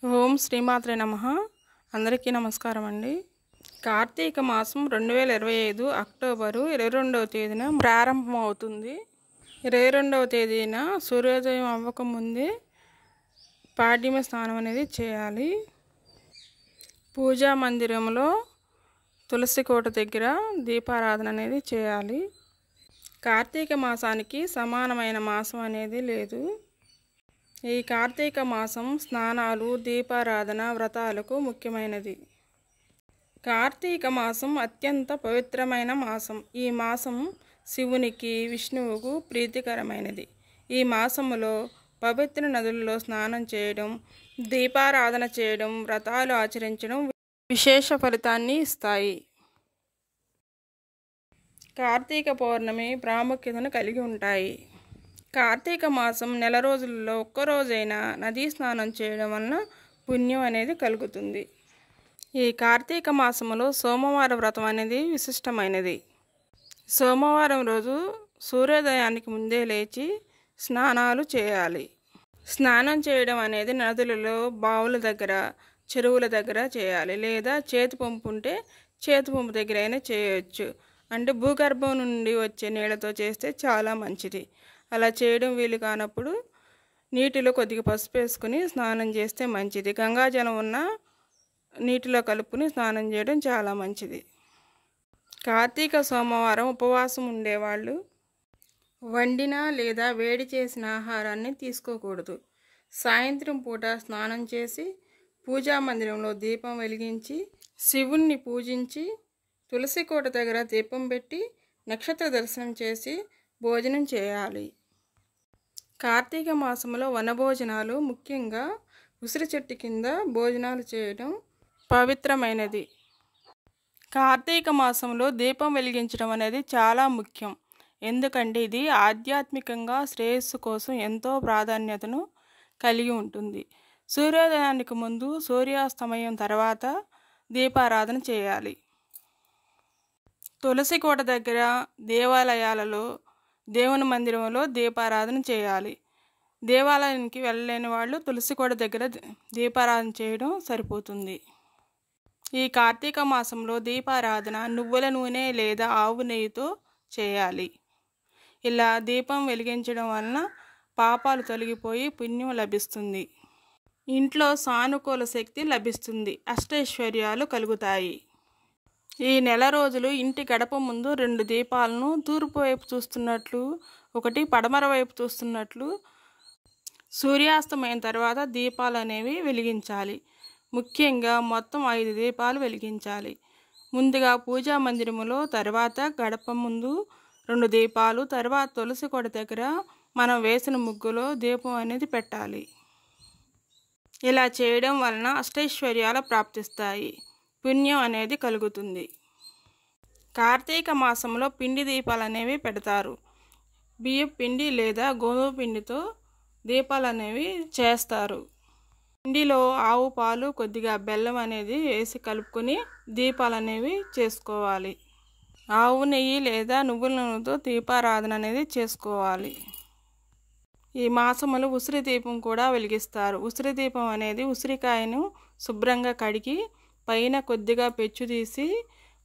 ఓం శ్రీమాత్రే నమః. అందరికీ నమస్కారం అండి. కార్తీక మాసం 2025 అక్టోబరు 22వ తేదీన ప్రారంభమవుతుంది. 22వ తేదీన సూర్యోదయం అవ్వకముందే పాడ్యమి స్నానం అనేది చేయాలి. పూజా మందిరంలో తులసి కోట దగ్గర దీపారాధన అనేది చేయాలి. కార్తీక మాసానికి సమానమైన మాసం అనేది లేదు. ఈ కార్తీక మాసం స్నానాలు, దీపారాధన, వ్రతాలకు ముఖ్యమైనది. కార్తీక మాసం అత్యంత పవిత్రమైన మాసం. ఈ మాసం శివునికి, విష్ణువుకు ప్రీతికరమైనది. ఈ మాసములో పవిత్ర నదులలో స్నానం చేయడం, దీపారాధన చేయడం, వ్రతాలు ఆచరించడం విశేష ఫలితాన్ని ఇస్తాయి. కార్తీక పౌర్ణమి ప్రాముఖ్యతను కలిగి ఉంటాయి. కార్తీక మాసం నెల రోజులలో ఒక్కరోజైనా నదీ స్నానం చేయడం వలన పుణ్యం అనేది కలుగుతుంది. ఈ కార్తీక మాసములో సోమవార వ్రతం అనేది విశిష్టమైనది. సోమవారం రోజు సూర్యోదయానికి ముందే లేచి స్నానాలు చేయాలి. స్నానం చేయడం అనేది నదులలో, బావుల దగ్గర, చెరువుల దగ్గర చేయాలి. లేదా చేతి పంపు ఉంటే చేతి పంపు దగ్గర అయినా చేయవచ్చు. అంటే భూగర్భం నుండి వచ్చే నీళ్ళతో చేస్తే చాలా మంచిది. అలా చేయడం వీలు కానప్పుడు నీటిలో కొద్దిగా పసుపు వేసుకుని స్నానం చేస్తే మంచిది. గంగాజలం ఉన్న నీటిలో కలుపుకుని స్నానం చేయడం చాలా మంచిది. కార్తీక సోమవారం ఉపవాసం ఉండేవాళ్ళు వండిన లేదా వేడి చేసిన ఆహారాన్ని తీసుకోకూడదు. సాయంత్రం పూట స్నానం చేసి పూజా మందిరంలో దీపం వెలిగించి శివుణ్ణి పూజించి తులసి కోట దగ్గర దీపం పెట్టి నక్షత్ర దర్శనం చేసి భోజనం చేయాలి. కార్తీక మాసంలో వనభోజనాలు, ముఖ్యంగా ఉసిరి చెట్టు కింద భోజనాలు చేయడం పవిత్రమైనది. కార్తీక మాసంలో దీపం వెలిగించడం అనేది చాలా ముఖ్యం. ఎందుకంటే ఇది ఆధ్యాత్మికంగా శ్రేయస్సు కోసం ఎంతో ప్రాధాన్యతను కలిగి ఉంటుంది. సూర్యోదయానికి ముందు, సూర్యాస్తమయం తర్వాత దీపారాధన చేయాలి. తులసి కోట దగ్గర, దేవాలయాలలో, దేవుని మందిరంలో దీపారాధన చేయాలి. దేవాలయానికి వెళ్ళలేని వాళ్ళు తులసి కోట దగ్గర దీపారాధన చేయడం సరిపోతుంది. ఈ కార్తీక మాసంలో దీపారాధన నువ్వుల నూనె లేదా ఆవు నెయ్యితో చేయాలి. ఇలా దీపం వెలిగించడం వలన పాపాలు తొలగిపోయి పుణ్యం లభిస్తుంది. ఇంట్లో సానుకూల శక్తి లభిస్తుంది. అష్టైశ్వర్యాలు కలుగుతాయి. ఈ నెల రోజులు ఇంటి గడప ముందు 2 దీపాలను తూర్పు వైపు చూస్తున్నట్లు, ఒకటి పడమర వైపు చూస్తున్నట్లు సూర్యాస్తమయం తర్వాత దీపాలు అనేవి వెలిగించాలి. ముఖ్యంగా మొత్తం 5 దీపాలు వెలిగించాలి. ముందుగా పూజా మందిరములో, తర్వాత గడప ముందు 2 దీపాలు, తర్వాత తులసి కోట దగ్గర మనం వేసిన ముగ్గులో దీపం అనేది పెట్టాలి. ఇలా చేయడం వలన అష్టైశ్వర్యాలు ప్రాప్తిస్తాయి. పుణ్యం అనేది కలుగుతుంది. కార్తీక మాసంలో పిండి దీపాలు అనేవి పెడతారు. బియ్యం పిండి లేదా గోధుమ పిండితో దీపాలు అనేవి చేస్తారు. పిండిలో ఆవు పాలు, కొద్దిగా బెల్లం అనేది వేసి కలుపుకొని దీపాలు అనేవి చేసుకోవాలి. ఆవు నెయ్యి లేదా నువ్వుల నూనెతో దీపారాధన అనేది చేసుకోవాలి. ఈ మాసంలో ఉసిరి దీపం కూడా వెలిగిస్తారు. ఉసిరి దీపం అనేది ఉసిరికాయను శుభ్రంగా కడిగి పైన కొద్దిగా పెచ్చు తీసి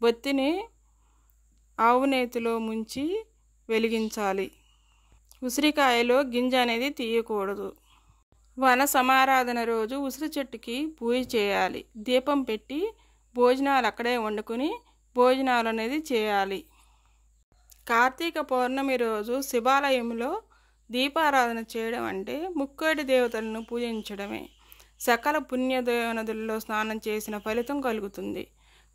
బొత్తిని ఆవు నేతిలో ముంచి వెలిగించాలి. ఉసిరికాయలో గింజ అనేది తీయకూడదు. వన సమారాధన రోజు ఉసిరి చెట్టుకి పూజ చేయాలి. దీపం పెట్టి భోజనాలు అక్కడే వండుకొని భోజనాలు అనేది చేయాలి. కార్తీక పౌర్ణమి రోజు శివాలయంలో దీపారాధన చేయడం అంటే ముక్కోటి దేవతలను పూజించడమే. సకల పుణ్యనదులలో స్నానం చేసిన ఫలితం కలుగుతుంది.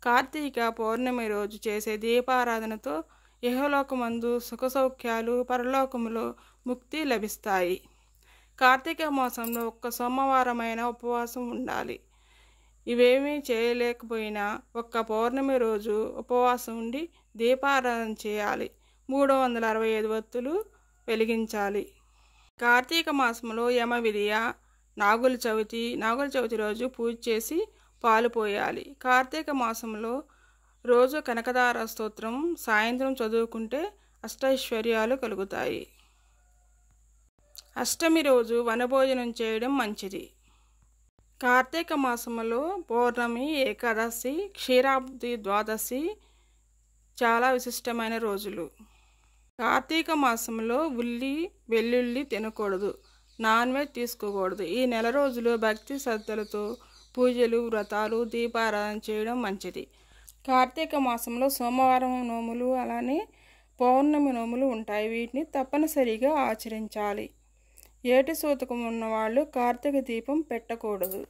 కార్తీక పౌర్ణమి రోజు చేసే దీపారాధనతో ఇహలోకమందు సుఖ సౌఖ్యాలు, పరలోకములో ముక్తి లభిస్తాయి. కార్తీక మాసంలో ఒక్క సోమవారమైన ఉపవాసం ఉండాలి. ఇవేమీ చేయలేకపోయినా ఒక్క పౌర్ణమి రోజు ఉపవాసం ఉండి దీపారాధన చేయాలి. 365 వత్తులు వెలిగించాలి. కార్తీక మాసంలో యమ విధియ, నాగుల చవితి రోజు పూజ చేసి పాలు పోయాలి. కార్తీక మాసంలో రోజు కనకదార స్తోత్రం సాయంత్రం చదువుకుంటే అష్టైశ్వర్యాలు కలుగుతాయి. అష్టమి రోజు వనభోజనం చేయడం మంచిది. కార్తీక మాసంలో పౌర్ణమి, ఏకాదశి, క్షీరాబ్ది ద్వాదశి చాలా విశిష్టమైన రోజులు. కార్తీక మాసంలో ఉల్లి, వెల్లుల్లి తినకూడదు, నాన్ వెజ్ తీసుకోకూడదు. ఈ నెల రోజులు భక్తి శ్రద్ధలతో పూజలు, వ్రతాలు, దీపారాధన చేయడం మంచిది. కార్తీక మాసంలో సోమవారం నోములు, అలానే పౌర్ణమి నోములు ఉంటాయి. వీటిని తప్పనిసరిగా ఆచరించాలి. ఏటి సూతకం ఉన్నవాళ్ళు కార్తీక దీపం పెట్టకూడదు.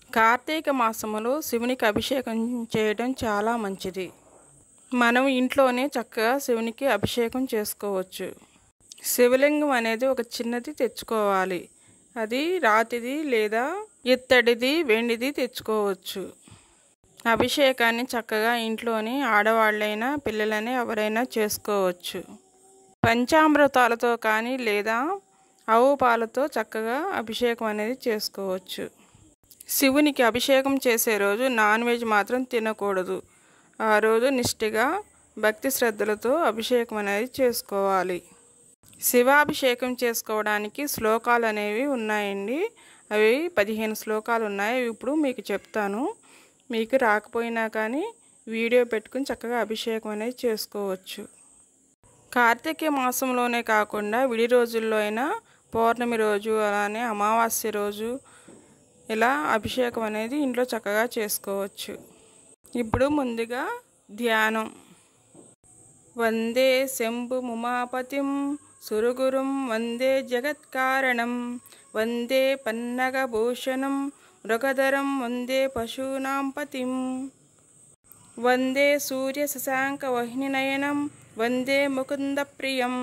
కార్తీక మాసంలో శివునికి అభిషేకం చేయడం చాలా మంచిది. మనం ఇంట్లోనే చక్కగా శివునికి అభిషేకం చేసుకోవచ్చు. శివలింగం అనేది ఒక చిన్నది తెచ్చుకోవాలి. అది రాతిది లేదా ఇత్తడిది, వెండిది తెచ్చుకోవచ్చు. అభిషేకాన్ని చక్కగా ఇంట్లోనే ఆడవాళ్ళైనా పిల్లలైనా ఎవరైనా చేసుకోవచ్చు. పంచామృతాలతో కానీ లేదా ఆవు పాలతో చక్కగా అభిషేకం అనేది చేసుకోవచ్చు. శివునికి అభిషేకం చేసే రోజు నాన్ వెజ్ మాత్రం తినకూడదు. ఆ రోజు నిష్ఠగా భక్తి శ్రద్ధలతో అభిషేకం అనేది చేసుకోవాలి. శివాభిషేకం చేసుకోవడానికి శ్లోకాలు అనేవి ఉన్నాయండి. అవి 15 శ్లోకాలు ఉన్నాయి. ఇప్పుడు మీకు చెప్తాను. మీకు రాకపోయినా కానీ వీడియో పెట్టుకుని చక్కగా అభిషేకం అనేది చేసుకోవచ్చు. కార్తీక మాసంలోనే కాకుండా విడి రోజుల్లో అయినా పౌర్ణమి రోజు, అలానే అమావాస్య రోజు ఇలా అభిషేకం అనేది ఇంట్లో చక్కగా చేసుకోవచ్చు. ఇప్పుడు ముందుగా ధ్యానం. వందే శంభు ముమాపతిం సురగురుం వందే జగత్కారణం వందే పన్నగభూషణం మృగధరం వందే పశూనాం పతిం వందే సూర్య శశాంక వహ్నినయనం వందే ముకుంద ప్రియం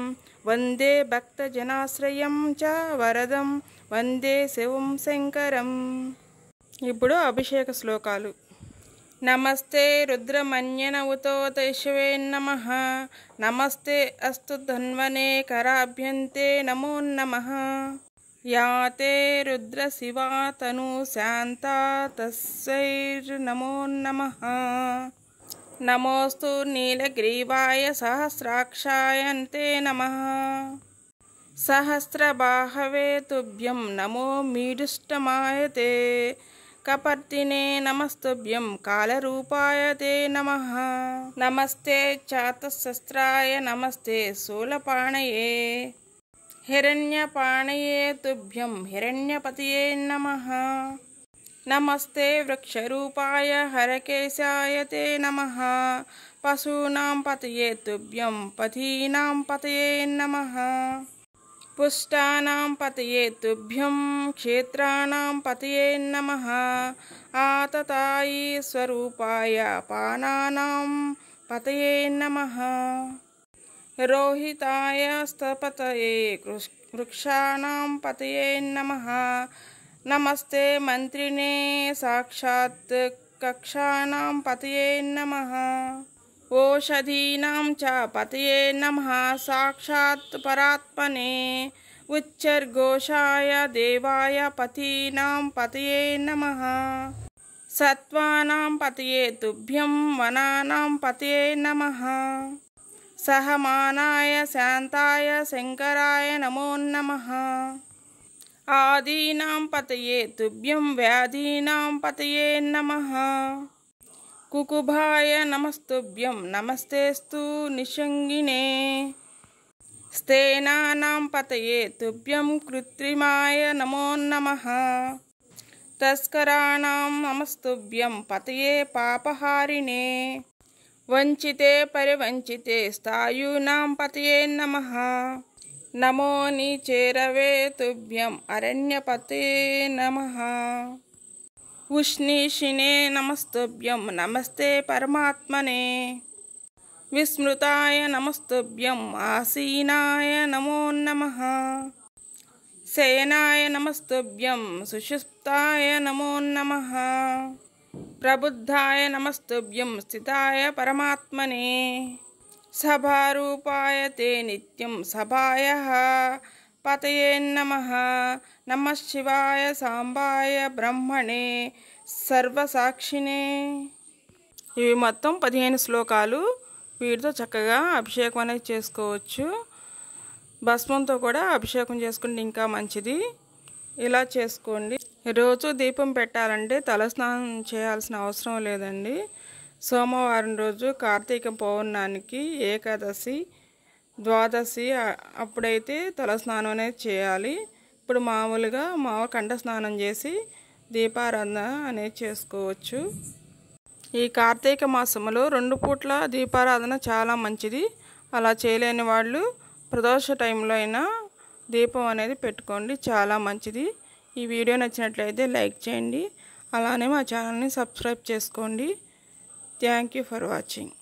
వందే భక్తజనాశ్రయం చ వరదం వందే శివం శంకరం. ఇప్పుడు అభిషేక శ్లోకాలు. నమస్తే రుద్రమన్యనవుతో దైశవే నమః. నమస్తే అస్తు ధన్వనే కరాభ్యంతే నమో నమః. యాతే రుద్ర శివా తను శాంతా తస్సైర్నమో నమః. నమోస్తు నీలగ్రీవాయ సహస్రాక్షాయంతే నమః. సహస్రబాహవే తుభ్యం నమో మీడుష్టమాయతే. కపర్దినే నమస్తుభ్యం కాలరూపాయ తే నమః. నమస్తే చాతశస్త్రాయ నమస్తే శూలపాణయే. హిరణ్యపాణయే తుభ్యం హిరణ్యపతయే నమః. నమస్తే వృక్షరూపాయ హరకేశాయ తే నమః. పశూనాం పతయే తుభ్యం పతీనాం పతయే నమః. పుష్టానాం పతయే తుభ్యం క్షేత్రాణాం పతయే నమః. ఆతతాయి స్వరూపాయ పానానాం పతయే నమః. రోహితాయ స్థపతయే వృక్షాణాం పతయే నమః. నమస్తే మంత్రినే సాక్షాత్ కక్షాణాం పతయే నమః. ఓషధీనాం చ పతయే నమః సాక్షాత్ పరాత్మనే. ఉచ్చర్ఘోషాయ దేవాయ పతీనాం పతయే నమః. సత్వానాం పతయే తుభ్యం వనానాం పతయే నమః. సహమానాయ శాంతాయ శంకరాయ నమో నమః. ఆదీనాం పతయే తుభ్యం వ్యాధీనాం పతయే నమః. కుకుభాయ నమస్తుభ్యం నమస్తేస్తు నిషంగినే. స్థేనానాం పతయే తుభ్యం కృత్రిమాయ నమో నమః. తస్కరాణాం నమస్తుభ్యం పతయే పాపహారిణే. వంచితే పరివంచితే స్థాయూనాం పతయే నమః. నమో నీచేరవే తుభ్యం అరణ్యపతే నమః. ఉష్ణీషిణే నమస్తుభ్యం నమస్తే పరమాత్మనే. విస్మృతాయ నమస్తుభ్యం ఆసీనాయ నమో నమః. శయనాయ నమస్తుభ్యం సుషుప్తాయ నమో నమః. ప్రబుద్ధాయ నమస్తుభ్యం స్థితాయ పరమాత్మనే. సభారూపాయ తే నిత్యం సభాయః పతయే నమః. నమః శివాయ సాంబాయ బ్రహ్మణే సర్వసాక్షినే. ఇవి మొత్తం 15 శ్లోకాలు. వీటితో చక్కగా అభిషేకం అనేది చేసుకోవచ్చు. భస్మంతో కూడా అభిషేకం చేసుకుంటే ఇంకా మంచిది. ఇలా చేసుకోండి. రోజు దీపం పెట్టాలంటే తలస్నానం చేయాల్సిన అవసరం లేదండి. సోమవారం రోజు కార్తీక పౌర్ణానికి, ఏకాదశి, ద్వాదశి అప్పుడైతే తలస్నానం అనేది చేయాలి. ఇప్పుడు మామూలుగా కంఠ స్నానం చేసి దీపారాధన అనేది చేసుకోవచ్చు. ఈ కార్తీక మాసంలో 2 పూట్ల దీపారాధన చాలా మంచిది. అలా చేయలేని వాళ్ళు ప్రదోష టైంలో అయినా దీపం అనేది పెట్టుకోండి, చాలా మంచిది. ఈ వీడియో నచ్చినట్లయితే లైక్ చేయండి, అలానే మా ఛానల్ని సబ్స్క్రైబ్ చేసుకోండి. Thank you for watching.